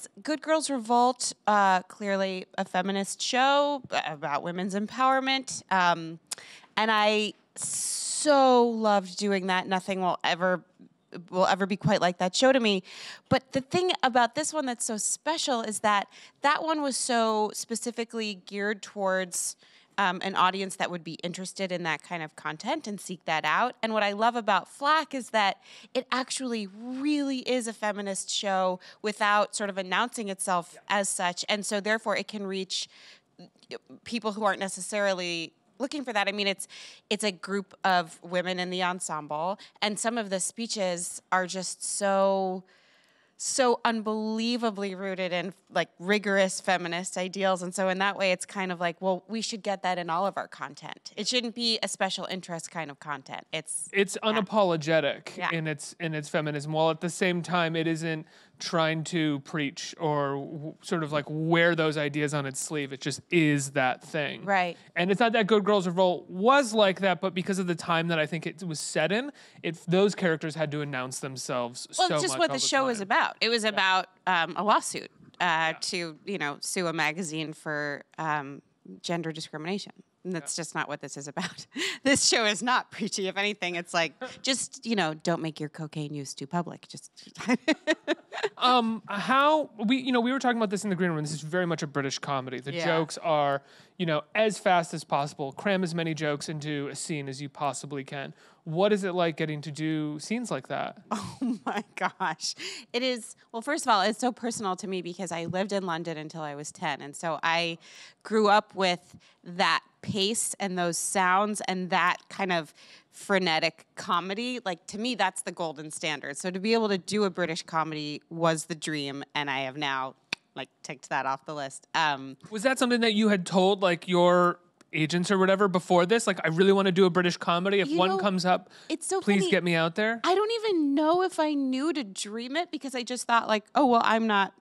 it's Good Girls Revolt, clearly a feminist show about women's empowerment. And I so loved doing that. Nothing will ever be quite like that show to me. But the thing about this one that's so special is that one was so specifically geared towards an audience that would be interested in that kind of content and seek that out. And what I love about Flack is that it actually really is a feminist show without sort of announcing itself as such. And so therefore it can reach people who aren't necessarily looking for that. I mean, it's a group of women in the ensemble, and some of the speeches are just so unbelievably rooted in like rigorous feminist ideals. And so in that way, it's kind of like, well, we should get that in all of our content. It shouldn't be a special interest kind of content. It's unapologetic in its feminism, while at the same time it isn't trying to preach or sort of like wear those ideas on its sleeve. It just is that thing. Right. And it's not that Good Girls Revolt was like that, but because of the time that I think it was set in, those characters had to announce themselves so much. Well, it's just what the show was about. It was about a lawsuit to, sue a magazine for gender discrimination. And that's just not what this is about. This show is not preachy. If anything, it's like, just, don't make your cocaine use too public. Just how we were talking about this in the green room. This is very much a British comedy. The jokes are, as fast as possible. Cram as many jokes into a scene as you possibly can. What is it like getting to do scenes like that? Oh my gosh. It is, well, first of all, it's so personal to me because I lived in London until I was 10. And so I grew up with that pace and those sounds and that kind of frenetic comedy. Like, to me, that's the golden standard. So to be able to do a British comedy was the dream, and I have now ticked that off the list. Was that something that you had told your agents or whatever before this? Like, I really want to do a British comedy. If one comes up, it's so please funny. Get me out there. I don't even know if I knew to dream it because I just thought oh, well, I'm not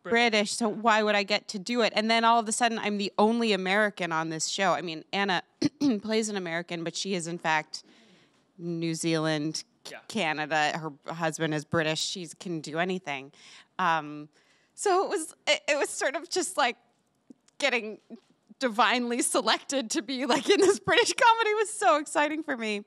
British, so why would I get to do it? And then all of a sudden, I'm the only American on this show. I mean, Anna plays an American, but she is in fact New Zealand, Canada. Her husband is British. She can do anything. So it was sort of just like getting divinely selected to be in this British comedy was so exciting for me.